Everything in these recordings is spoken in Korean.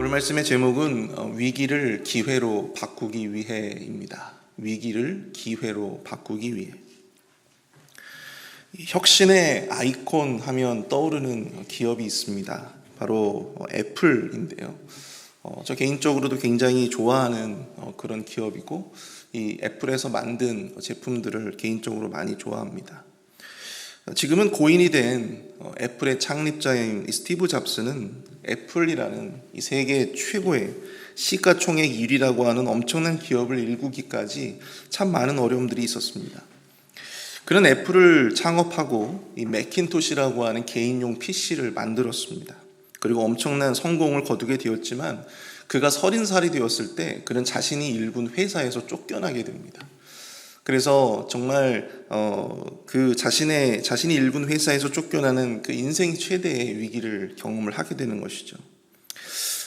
오늘 말씀의 제목은 위기를 기회로 바꾸기 위해입니다. 위기를 기회로 바꾸기 위해. 혁신의 아이콘 하면 떠오르는 기업이 있습니다. 바로 애플인데요. 저 개인적으로도 굉장히 좋아하는 그런 기업이고, 이 애플에서 만든 제품들을 개인적으로 많이 좋아합니다. 지금은 고인이 된 애플의 창립자인 스티브 잡스는 애플이라는 이 세계 최고의 시가총액 1위라고 하는 엄청난 기업을 일구기까지 참 많은 어려움들이 있었습니다. 그런 애플을 창업하고 이 매킨토시라고 하는 개인용 PC를 만들었습니다. 그리고 엄청난 성공을 거두게 되었지만 그가 30살이 되었을 때 그는 자신이 일군 회사에서 쫓겨나게 됩니다. 그래서 정말 그 자신이 일군 회사에서 쫓겨나는 그 인생 최대의 위기를 경험을 하게 되는 것이죠.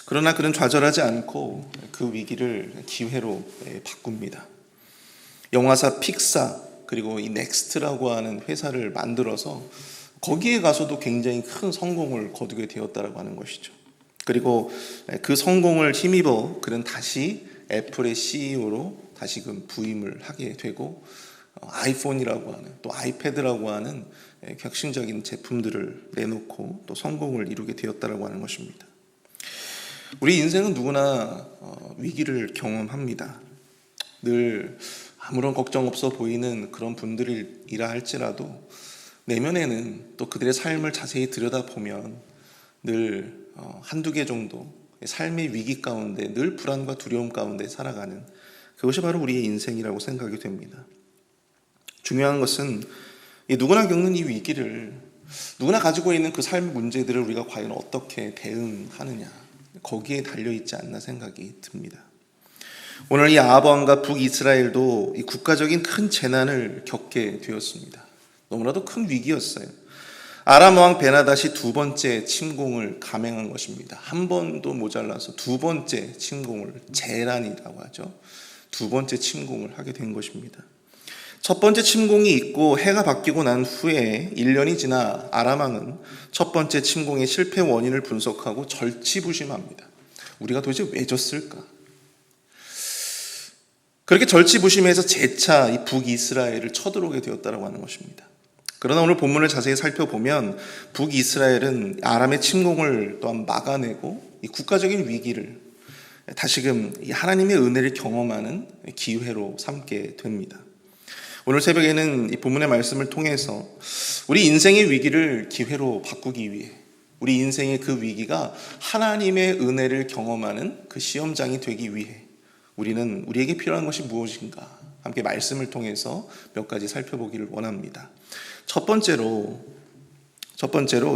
그러나 그는 좌절하지 않고 그 위기를 기회로 바꿉니다. 영화사 픽사 그리고 이 넥스트라고 하는 회사를 만들어서 거기에 가서도 굉장히 큰 성공을 거두게 되었다라고 하는 것이죠. 그리고 그 성공을 힘입어 그는 다시 애플의 CEO로 다시금 부임을 하게 되고 아이폰이라고 하는 또 아이패드라고 하는 혁신적인 제품들을 내놓고 또 성공을 이루게 되었다라고 하는 것입니다. 우리 인생은 누구나 위기를 경험합니다. 늘 아무런 걱정 없어 보이는 그런 분들이라 할지라도 내면에는 또 그들의 삶을 자세히 들여다보면 늘 한두 개 정도 삶의 위기 가운데 늘 불안과 두려움 가운데 살아가는 그것이 바로 우리의 인생이라고 생각이 됩니다. 중요한 것은 누구나 겪는 이 위기를, 누구나 가지고 있는 그 삶의 문제들을 우리가 과연 어떻게 대응하느냐, 거기에 달려있지 않나 생각이 듭니다. 오늘 이 아합 왕과 북이스라엘도 이 국가적인 큰 재난을 겪게 되었습니다. 너무나도 큰 위기였어요. 아람 왕 베나닷이 두 번째 침공을 감행한 것입니다. 한 번도 모자라서 두 번째 침공을, 재난이라고 하죠. 두 번째 침공을 하게 된 것입니다. 첫 번째 침공이 있고 해가 바뀌고 난 후에 1년이 지나 아람 왕은 첫 번째 침공의 실패 원인을 분석하고 절치부심합니다. 우리가 도대체 왜 졌을까? 그렇게 절치부심해서 재차 이 북이스라엘을 쳐들어오게 되었다고 하는 것입니다. 그러나 오늘 본문을 자세히 살펴보면 북이스라엘은 아람의 침공을 또한 막아내고 이 국가적인 위기를 다시금 하나님의 은혜를 경험하는 기회로 삼게 됩니다. 오늘 새벽에는 이 본문의 말씀을 통해서 우리 인생의 위기를 기회로 바꾸기 위해, 우리 인생의 그 위기가 하나님의 은혜를 경험하는 그 시험장이 되기 위해 우리에게 필요한 것이 무엇인가 함께 말씀을 통해서 몇 가지 살펴보기를 원합니다. 첫 번째로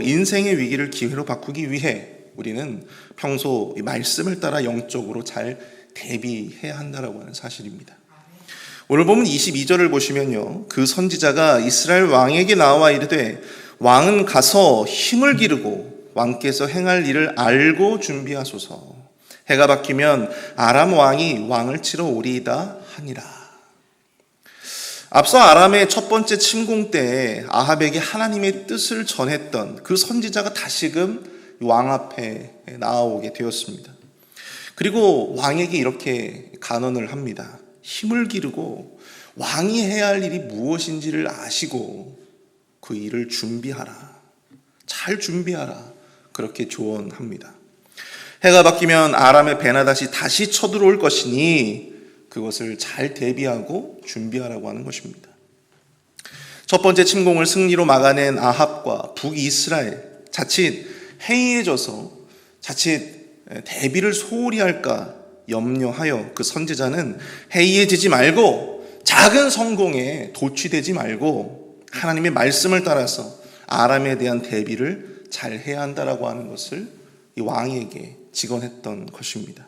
인생의 위기를 기회로 바꾸기 위해 우리는 평소 이 말씀을 따라 영적으로 잘 대비해야 한다라고 하는 사실입니다. 오늘 보면 22절을 보시면요, 그 선지자가 이스라엘 왕에게 나와 이르되 왕은 가서 힘을 기르고 왕께서 행할 일을 알고 준비하소서. 해가 바뀌면 아람 왕이 왕을 치러 오리이다 하니라. 앞서 아람의 첫 번째 침공 때에 아합에게 하나님의 뜻을 전했던 그 선지자가 다시금 왕 앞에 나아오게 되었습니다. 그리고 왕에게 이렇게 간언을 합니다. 힘을 기르고 왕이 해야 할 일이 무엇인지를 아시고 그 일을 준비하라. 잘 준비하라. 그렇게 조언합니다. 해가 바뀌면 아람의 베나닷이 다시 쳐들어올 것이니 그것을 잘 대비하고 준비하라고 하는 것입니다. 첫 번째 침공을 승리로 막아낸 아합과 북이스라엘, 자칫 해이해져서 대비를 소홀히 할까 염려하여 그 선지자는 해이해지지 말고 작은 성공에 도취되지 말고 하나님의 말씀을 따라서 아람에 대한 대비를 잘 해야 한다라고 하는 것을 이 왕에게 직언했던 것입니다.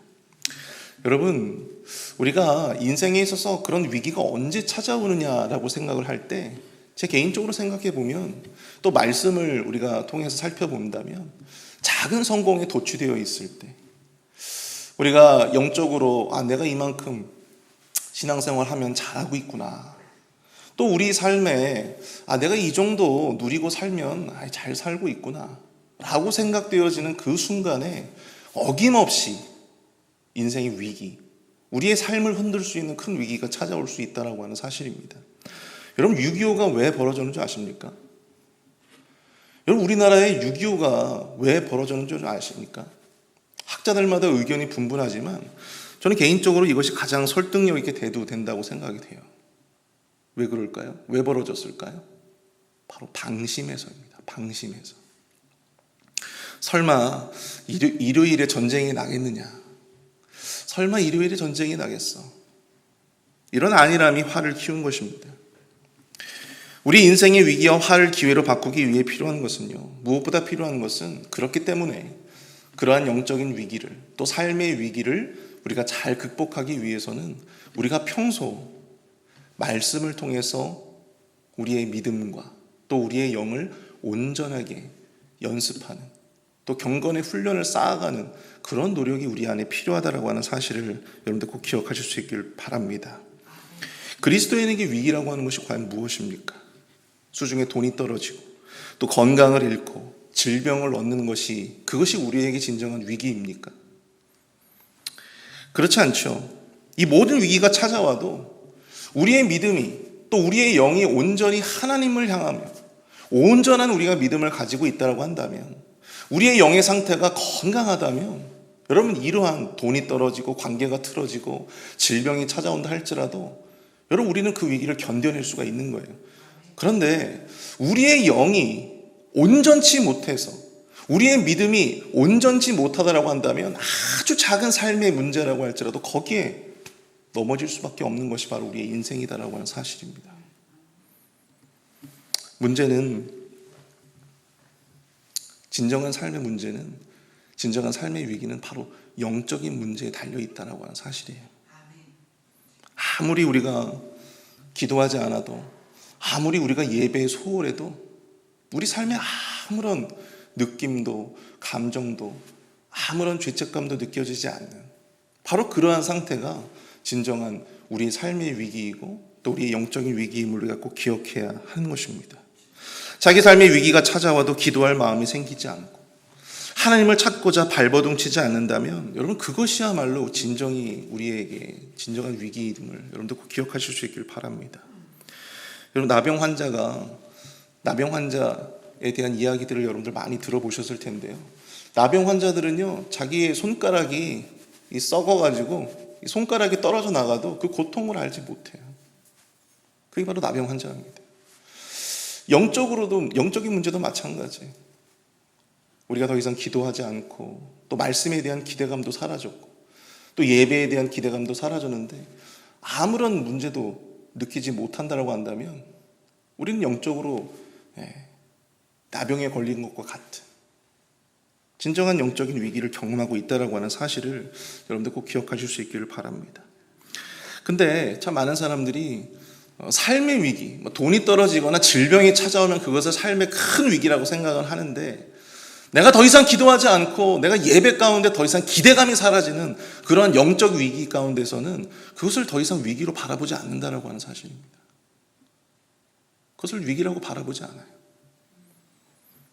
여러분, 우리가 인생에 있어서 그런 위기가 언제 찾아오느냐라고 생각을 할 때 제 개인적으로 생각해 보면 또 말씀을 우리가 통해서 살펴본다면 작은 성공에 도취되어 있을 때 우리가 영적으로 내가 이만큼 신앙생활 하면 잘하고 있구나, 또 우리 삶에 내가 이 정도 누리고 살면 잘 살고 있구나 라고 생각되어지는 그 순간에 어김없이 인생의 위기, 우리의 삶을 흔들 수 있는 큰 위기가 찾아올 수 있다고 하는 사실입니다. 여러분 6.25가 왜 벌어졌는지 아십니까? 여러분 우리나라에 6.25가 왜 벌어졌는지 아십니까? 학자들마다 의견이 분분하지만 저는 개인적으로 이것이 가장 설득력 있게 대두된다고 생각이 돼요. 왜 그럴까요? 왜 벌어졌을까요? 바로 방심해서입니다. 방심해서. 설마 일요일에 전쟁이 나겠느냐? 설마 일요일에 전쟁이 나겠어? 이런 안일함이 화를 키운 것입니다. 우리 인생의 위기와 화를 기회로 바꾸기 위해 필요한 것은요, 무엇보다 필요한 것은 그렇기 때문에 그러한 영적인 위기를, 또 삶의 위기를 우리가 잘 극복하기 위해서는 우리가 평소 말씀을 통해서 우리의 믿음과 또 우리의 영을 온전하게 연습하는, 또 경건의 훈련을 쌓아가는 그런 노력이 우리 안에 필요하다고 하는 사실을 여러분들 꼭 기억하실 수 있길 바랍니다. 그리스도인에게 위기라고 하는 것이 과연 무엇입니까? 수중에 돈이 떨어지고 또 건강을 잃고 질병을 얻는 것이, 그것이 우리에게 진정한 위기입니까? 그렇지 않죠. 이 모든 위기가 찾아와도 우리의 믿음이, 또 우리의 영이 온전히 하나님을 향하며 온전한 우리가 믿음을 가지고 있다고 한다면, 우리의 영의 상태가 건강하다면, 여러분 이러한 돈이 떨어지고 관계가 틀어지고 질병이 찾아온다 할지라도 여러분 우리는 그 위기를 견뎌낼 수가 있는 거예요. 그런데 우리의 영이 온전치 못해서, 우리의 믿음이 온전치 못하다라고 한다면 아주 작은 삶의 문제라고 할지라도 거기에 넘어질 수밖에 없는 것이 바로 우리의 인생이다라고 하는 사실입니다. 진정한 삶의 문제는, 진정한 삶의 위기는 바로 영적인 문제에 달려있다라고 하는 사실이에요. 아무리 우리가 기도하지 않아도, 아무리 우리가 예배에 소홀해도 우리 삶에 아무런 느낌도 감정도 아무런 죄책감도 느껴지지 않는, 바로 그러한 상태가 진정한 우리의 삶의 위기이고 또 우리의 영적인 위기임을 우리가 꼭 기억해야 하는 것입니다. 자기 삶의 위기가 찾아와도 기도할 마음이 생기지 않고 하나님을 찾고자 발버둥치지 않는다면 여러분 그것이야말로 진정이 우리에게 진정한 위기임을 여러분들 꼭 기억하실 수 있길 바랍니다. 여러분 나병 환자에 대한 이야기들을 여러분들 많이 들어보셨을 텐데요. 나병 환자들은요, 자기의 손가락이 썩어가지고 손가락이 떨어져 나가도 그 고통을 알지 못해요. 그게 바로 나병 환자입니다. 영적인 문제도 마찬가지예요. 우리가 더 이상 기도하지 않고 또 말씀에 대한 기대감도 사라졌고 또 예배에 대한 기대감도 사라졌는데 아무런 문제도 느끼지 못한다라고 한다면 우리는 영적으로 나병에 걸린 것과 같은 진정한 영적인 위기를 경험하고 있다라고 하는 사실을 여러분들 꼭 기억하실 수 있기를 바랍니다. 근데 참 많은 사람들이 삶의 위기, 돈이 떨어지거나 질병이 찾아오면 그것을 삶의 큰 위기라고 생각을 하는데, 내가 더 이상 기도하지 않고 내가 예배 가운데 더 이상 기대감이 사라지는 그러한 영적 위기 가운데서는 그것을 더 이상 위기로 바라보지 않는다라고 하는 사실입니다. 그것을 위기라고 바라보지 않아요.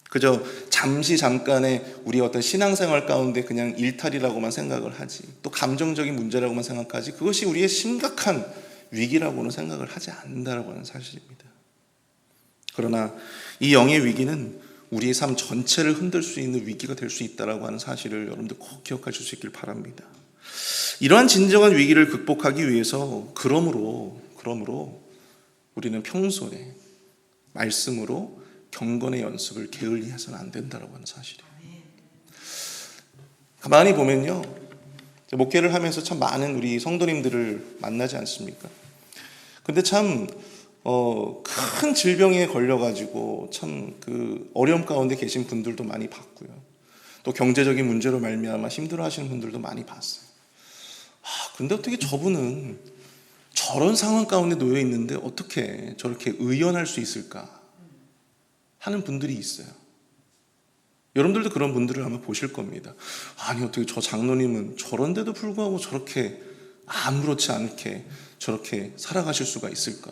그저 잠깐의 우리의 어떤 신앙생활 가운데 그냥 일탈이라고만 생각을 하지, 또 감정적인 문제라고만 생각하지, 그것이 우리의 심각한 위기라고는 생각을 하지 않는다라고 하는 사실입니다. 그러나 이 영의 위기는 우리의 삶 전체를 흔들 수 있는 위기가 될 수 있다라고 하는 사실을 여러분들 꼭 기억하실 수 있길 바랍니다. 이러한 진정한 위기를 극복하기 위해서 그러므로 우리는 평소에 말씀으로 경건의 연습을 게을리해서는 안 된다라고 하는 사실이에요. 가만히 보면요, 목회를 하면서 참 많은 우리 성도님들을 만나지 않습니까? 근데 참 큰 질병에 걸려가지고 참 그 어려움 가운데 계신 분들도 많이 봤고요. 또 경제적인 문제로 말미암아 힘들어하시는 분들도 많이 봤어요. 근데 어떻게 저분은 저런 상황 가운데 놓여 있는데 어떻게 저렇게 의연할 수 있을까 하는 분들이 있어요. 여러분들도 그런 분들을 한번 보실 겁니다. 아니 어떻게 저 장로님은 저런데도 불구하고 저렇게 아무렇지 않게 저렇게 살아가실 수가 있을까?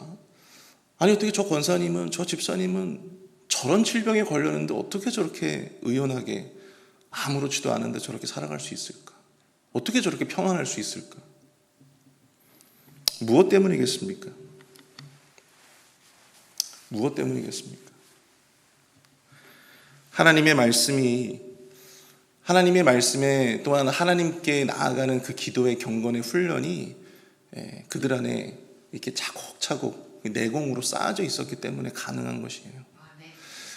아니 어떻게 저 권사님은, 저 집사님은 저런 질병에 걸렸는데 어떻게 저렇게 의연하게 아무렇지도 않은데 저렇게 살아갈 수 있을까? 어떻게 저렇게 평안할 수 있을까? 무엇 때문이겠습니까? 무엇 때문이겠습니까? 하나님의 말씀에 또한 하나님께 나아가는 그 기도의 경건의 훈련이 그들 안에 이렇게 차곡차곡 내공으로 쌓아져 있었기 때문에 가능한 것이에요.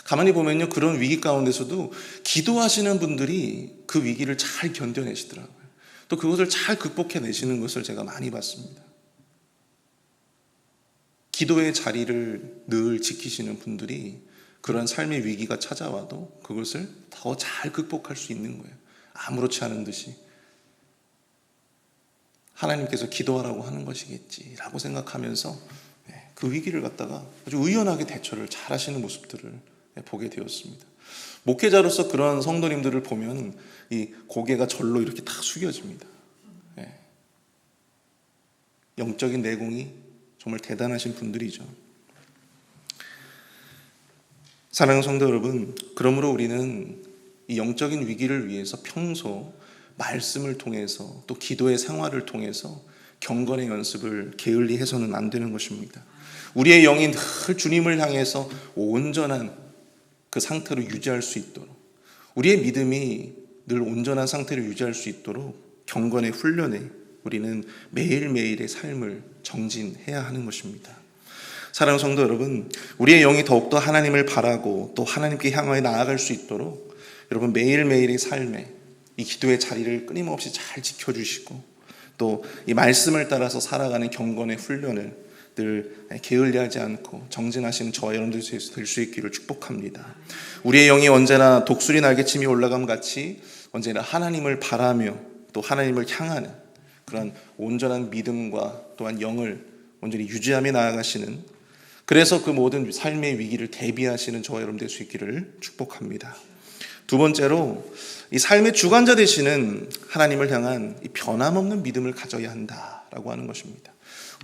가만히 보면요, 그런 위기 가운데서도 기도하시는 분들이 그 위기를 잘 견뎌내시더라고요. 또 그것을 잘 극복해내시는 것을 제가 많이 봤습니다. 기도의 자리를 늘 지키시는 분들이 그런 삶의 위기가 찾아와도 그것을 더 잘 극복할 수 있는 거예요. 아무렇지 않은 듯이 하나님께서 기도하라고 하는 것이겠지라고 생각하면서 그 위기를 갖다가 아주 의연하게 대처를 잘 하시는 모습들을 보게 되었습니다. 목회자로서 그런 성도님들을 보면 이 고개가 절로 이렇게 딱 숙여집니다. 영적인 내공이 정말 대단하신 분들이죠. 사랑하는 성도 여러분, 그러므로 우리는 이 영적인 위기를 위해서 평소 말씀을 통해서 또 기도의 생활을 통해서 경건의 연습을 게을리 해서는 안 되는 것입니다. 우리의 영이 늘 주님을 향해서 온전한 그 상태로 유지할 수 있도록, 우리의 믿음이 늘 온전한 상태로 유지할 수 있도록 경건의 훈련에 우리는 매일매일의 삶을 정진해야 하는 것입니다. 사랑하는 성도 여러분, 우리의 영이 더욱더 하나님을 바라고 또 하나님께 향하여 나아갈 수 있도록 여러분 매일매일의 삶에 이 기도의 자리를 끊임없이 잘 지켜주시고 또 이 말씀을 따라서 살아가는 경건의 훈련을 늘 게을리하지 않고 정진하시는 저와 여러분들 될 수 있기를 축복합니다. 우리의 영이 언제나 독수리 날개침이 올라감 같이 언제나 하나님을 바라며 또 하나님을 향하는 그런 온전한 믿음과 또한 영을 온전히 유지하며 나아가시는, 그래서 그 모든 삶의 위기를 대비하시는 저와 여러분 될 수 있기를 축복합니다. 두 번째로 이 삶의 주관자 되시는 하나님을 향한 이 변함없는 믿음을 가져야 한다라고 하는 것입니다.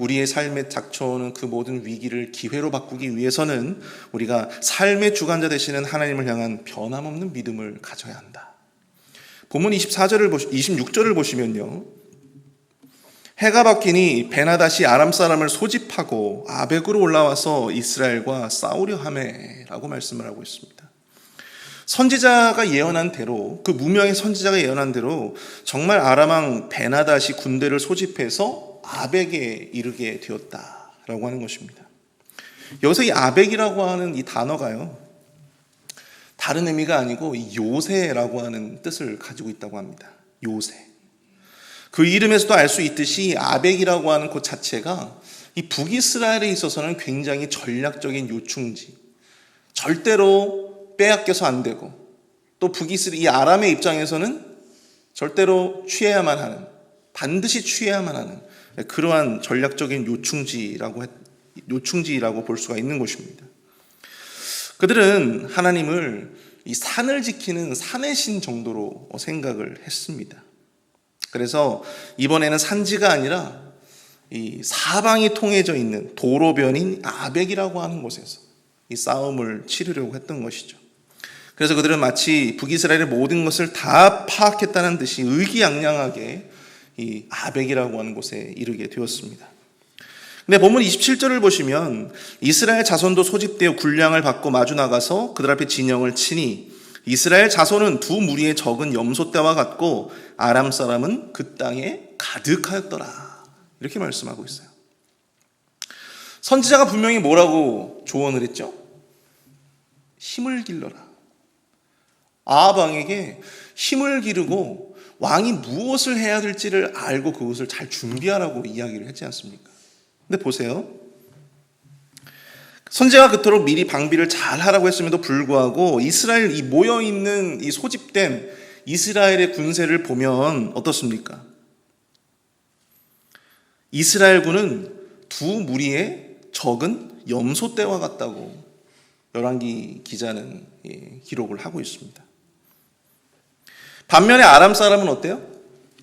우리의 삶에 닥쳐오는 그 모든 위기를 기회로 바꾸기 위해서는 우리가 삶의 주관자 되시는 하나님을 향한 변함없는 믿음을 가져야 한다. 본문 26절을 보시면요, 해가 바뀌니 베나닷이 아람 사람을 소집하고 아벡으로 올라와서 이스라엘과 싸우려 하매라고 말씀을 하고 있습니다. 선지자가 예언한 대로, 그 무명의 선지자가 예언한 대로 정말 아람 왕 베나닷이 군대를 소집해서 아벡에 이르게 되었다라고 하는 것입니다. 여기서 이 아벡이라고 하는 이 단어가요, 다른 의미가 아니고 요새라고 하는 뜻을 가지고 있다고 합니다. 요새. 그 이름에서도 알 수 있듯이 아벡이라고 하는 곳 자체가 이 북이스라엘에 있어서는 굉장히 전략적인 요충지, 절대로 빼앗겨서 안 되고, 또 이 아람의 입장에서는 절대로 취해야만 하는, 반드시 취해야만 하는 그러한 전략적인 요충지라고 볼 수가 있는 곳입니다. 그들은 하나님을 이 산을 지키는 산의 신 정도로 생각을 했습니다. 그래서 이번에는 산지가 아니라 이 사방이 통해져 있는 도로변인 아벡이라고 하는 곳에서 이 싸움을 치르려고 했던 것이죠. 그래서 그들은 마치 북이스라엘의 모든 것을 다 파악했다는 듯이 의기양양하게 이 아벡이라고 하는 곳에 이르게 되었습니다. 근데 본문 27절을 보시면 이스라엘 자손도 소집되어 군량을 받고 마주 나가서 그들 앞에 진영을 치니 이스라엘 자손은 두 무리의 적은 염소떼와 같고 아람 사람은 그 땅에 가득하였더라. 이렇게 말씀하고 있어요. 선지자가 분명히 뭐라고 조언을 했죠? 힘을 길러라. 아합 왕에게 힘을 기르고 왕이 무엇을 해야 될지를 알고 그것을 잘 준비하라고 이야기를 했지 않습니까? 근데 보세요. 선지자가 그토록 미리 방비를 잘 하라고 했음에도 불구하고 이스라엘 이 모여있는 이 소집된 이스라엘의 군세를 보면 어떻습니까? 이스라엘군은 두 무리의 적은 염소떼와 같다고 열왕기 기자는 기록을 하고 있습니다. 반면에 아람 사람은 어때요?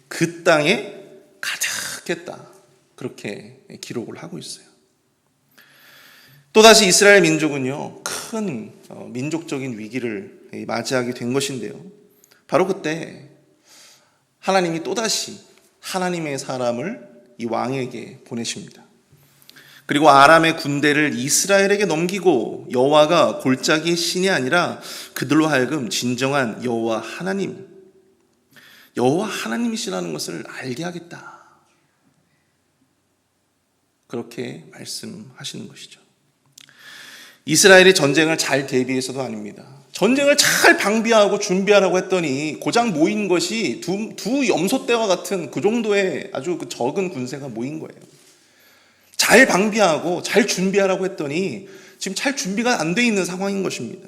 그 땅에 가득했다. 그렇게 기록을 하고 있어요. 또다시 이스라엘 민족은요, 큰 민족적인 위기를 맞이하게 된 것인데요. 바로 그때 하나님이 또다시 하나님의 사람을 이 왕에게 보내십니다. 그리고 아람의 군대를 이스라엘에게 넘기고 여호와가 골짜기의 신이 아니라 그들로 하여금 진정한 여호와 하나님이시라는 것을 알게 하겠다. 그렇게 말씀하시는 것이죠. 이스라엘이 전쟁을 잘 대비해서도 아닙니다. 전쟁을 잘 방비하고 준비하라고 했더니 고작 모인 것이 두 염소떼와 같은 그 정도의 아주 적은 군세가 모인 거예요. 잘 방비하고 잘 준비하라고 했더니 지금 잘 준비가 안 돼 있는 상황인 것입니다.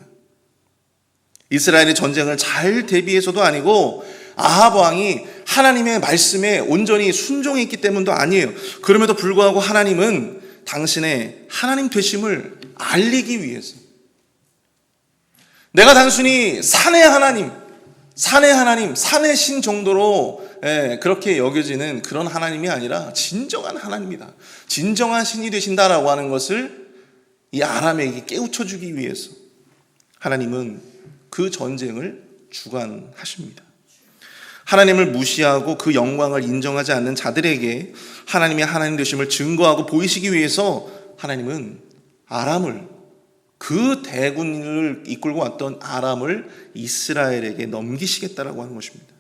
이스라엘이 전쟁을 잘 대비해서도 아니고 아합 왕이 하나님의 말씀에 온전히 순종했기 때문도 아니에요. 그럼에도 불구하고 하나님은 당신의 하나님 되심을 알리기 위해서 내가 단순히 산의 하나님, 산의 신 정도로 그렇게 여겨지는 그런 하나님이 아니라 진정한 하나님이다. 진정한 신이 되신다라고 하는 것을 이 아람에게 깨우쳐주기 위해서 하나님은 그 전쟁을 주관하십니다. 하나님을 무시하고 그 영광을 인정하지 않는 자들에게 하나님의 하나님 되심을 증거하고 보이시기 위해서 하나님은 아람을, 그 대군을 이끌고 왔던 아람을 이스라엘에게 넘기시겠다라고 하는 것입니다.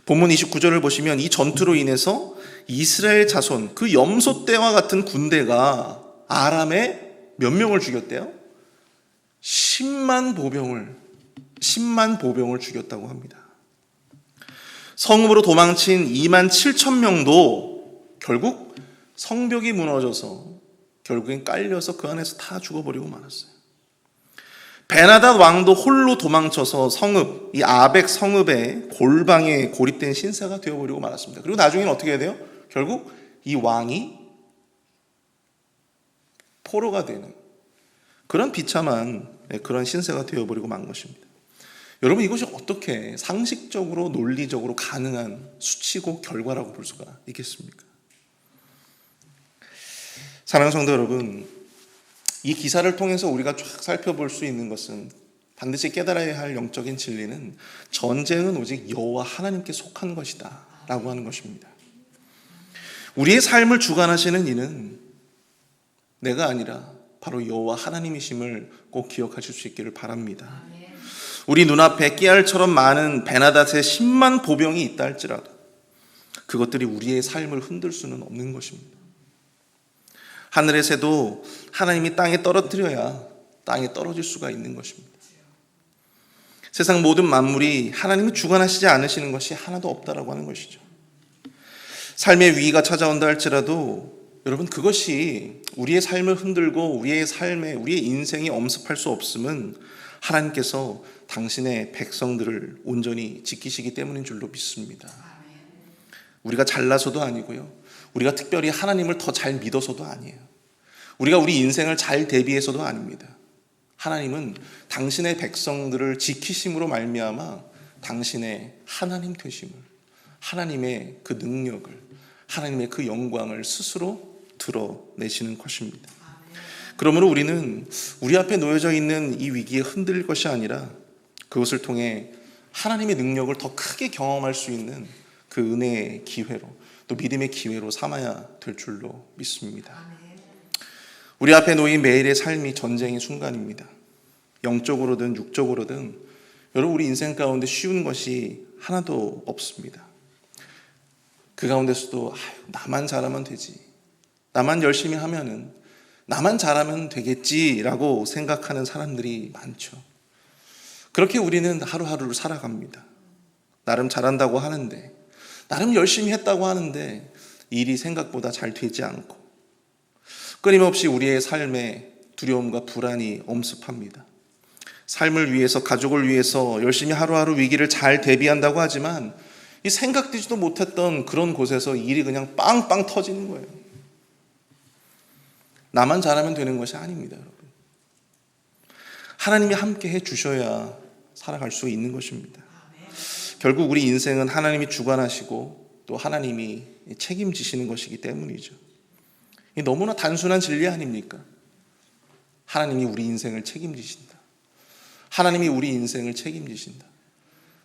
본문 29절을 보시면 이 전투로 인해서 이스라엘 자손, 그 염소떼와 같은 군대가 아람에 몇 명을 죽였대요? 10만 보병을 죽였다고 합니다. 성읍으로 도망친 2만 7천 명도 결국 성벽이 무너져서 결국엔 깔려서 그 안에서 다 죽어버리고 말았어요. 베나닷 왕도 홀로 도망쳐서 성읍, 이 아벡 성읍의 골방에 고립된 신사가 되어버리고 말았습니다. 그리고 나중에는 어떻게 해야 돼요? 결국 이 왕이 포로가 되는 그런 비참한 그런 신세가 되어버리고 만 것입니다. 여러분, 이것이 어떻게 상식적으로 논리적으로 가능한 수치고 결과라고 볼 수가 있겠습니까? 사랑하는 성도 여러분, 이 기사를 통해서 우리가 쫙 살펴볼 수 있는 것은 반드시 깨달아야 할 영적인 진리는 전쟁은 오직 여호와 하나님께 속한 것이다 라고 하는 것입니다. 우리의 삶을 주관하시는 이는 내가 아니라 바로 여호와 하나님이심을 꼭 기억하실 수 있기를 바랍니다. 우리 눈앞에 깨알처럼 많은 베나닷의 10만 보병이 있다 할지라도 그것들이 우리의 삶을 흔들 수는 없는 것입니다. 하늘의 새도 하나님이 땅에 떨어뜨려야 땅에 떨어질 수가 있는 것입니다. 세상 모든 만물이 하나님이 주관하시지 않으시는 것이 하나도 없다라고 하는 것이죠. 삶의 위기가 찾아온다 할지라도 여러분, 그것이 우리의 삶을 흔들고 우리의 인생이 엄습할 수 없음은 하나님께서 당신의 백성들을 온전히 지키시기 때문인 줄로 믿습니다. 우리가 잘나서도 아니고요, 우리가 특별히 하나님을 더 잘 믿어서도 아니에요. 우리가 우리 인생을 잘 대비해서도 아닙니다. 하나님은 당신의 백성들을 지키심으로 말미암아 당신의 하나님 되심을, 하나님의 그 능력을, 하나님의 그 영광을 스스로 드러내시는 것입니다. 그러므로 우리는 우리 앞에 놓여져 있는 이 위기에 흔들릴 것이 아니라 그것을 통해 하나님의 능력을 더 크게 경험할 수 있는 그 은혜의 기회로, 또 믿음의 기회로 삼아야 될 줄로 믿습니다. 우리 앞에 놓인 매일의 삶이 전쟁의 순간입니다. 영적으로든 육적으로든 여러분, 우리 인생 가운데 쉬운 것이 하나도 없습니다. 그 가운데서도 나만 잘하면 되지, 나만 열심히 하면은, 나만 잘하면 되겠지라고 생각하는 사람들이 많죠. 그렇게 우리는 하루하루를 살아갑니다. 나름 잘한다고 하는데, 나름 열심히 했다고 하는데 일이 생각보다 잘 되지 않고 끊임없이 우리의 삶에 두려움과 불안이 엄습합니다. 삶을 위해서, 가족을 위해서 열심히 하루하루 위기를 잘 대비한다고 하지만 이 생각되지도 못했던 그런 곳에서 일이 그냥 빵빵 터지는 거예요. 나만 잘하면 되는 것이 아닙니다, 여러분. 하나님이 함께 해주셔야 살아갈 수 있는 것입니다. 결국 우리 인생은 하나님이 주관하시고 또 하나님이 책임지시는 것이기 때문이죠. 너무나 단순한 진리 아닙니까? 하나님이 우리 인생을 책임지신다. 하나님이 우리 인생을 책임지신다.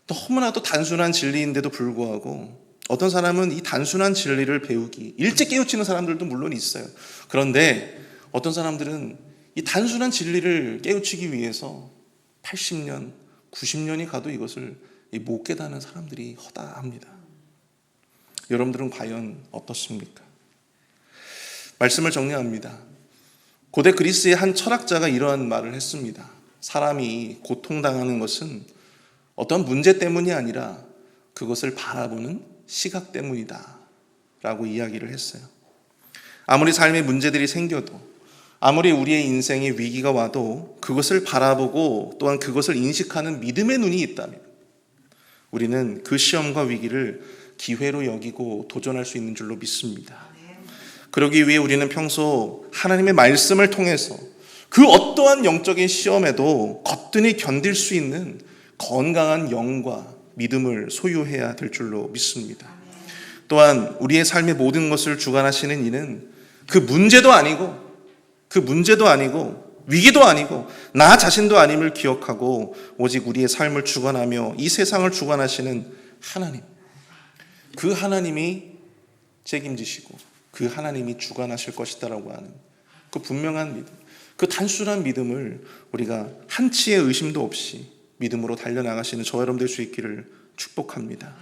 너무나도 단순한 진리인데도 불구하고 어떤 사람은 이 단순한 진리를 배우기, 일찍 깨우치는 사람들도 물론 있어요. 그런데 어떤 사람들은 이 단순한 진리를 깨우치기 위해서 80년, 90년이 가도 이것을 못 깨닫는 사람들이 허다합니다. 여러분들은 과연 어떻습니까? 말씀을 정리합니다. 고대 그리스의 한 철학자가 이러한 말을 했습니다. 사람이 고통당하는 것은 어떤 문제 때문이 아니라 그것을 바라보는 시각 때문이다 라고 이야기를 했어요. 아무리 삶의 문제들이 생겨도, 아무리 우리의 인생에 위기가 와도 그것을 바라보고 또한 그것을 인식하는 믿음의 눈이 있다면 우리는 그 시험과 위기를 기회로 여기고 도전할 수 있는 줄로 믿습니다. 그러기 위해 우리는 평소 하나님의 말씀을 통해서 그 어떠한 영적인 시험에도 거뜬히 견딜 수 있는 건강한 영과 믿음을 소유해야 될 줄로 믿습니다. 또한 우리의 삶의 모든 것을 주관하시는 이는 그 문제도 아니고 위기도 아니고 나 자신도 아님을 기억하고 오직 우리의 삶을 주관하며 이 세상을 주관하시는 하나님, 그 하나님이 책임지시고 그 하나님이 주관하실 것이다라고 하는 그 분명한 믿음, 그 단순한 믿음을 우리가 한치의 의심도 없이 믿음으로 달려나가시는 저와 여러분 될 수 있기를 축복합니다.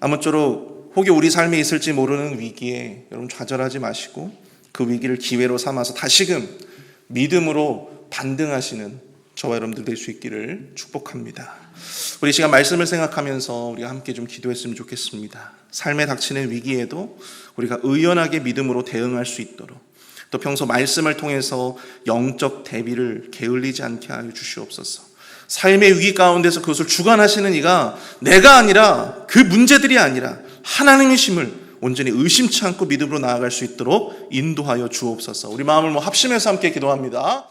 아무쪼록 혹여 우리 삶에 있을지 모르는 위기에 여러분 좌절하지 마시고 그 위기를 기회로 삼아서 다시금 믿음으로 반등하시는 저와 여러분들 될 수 있기를 축복합니다. 우리 시간 말씀을 생각하면서 우리가 함께 좀 기도했으면 좋겠습니다. 삶에 닥치는 위기에도 우리가 의연하게 믿음으로 대응할 수 있도록, 또 평소 말씀을 통해서 영적 대비를 게을리지 않게 하여 주시옵소서. 삶의 위기 가운데서 그것을 주관하시는 이가 내가 아니라, 그 문제들이 아니라 하나님이심을 온전히 의심치 않고 믿음으로 나아갈 수 있도록 인도하여 주옵소서. 우리 마음을 합심해서 함께 기도합니다.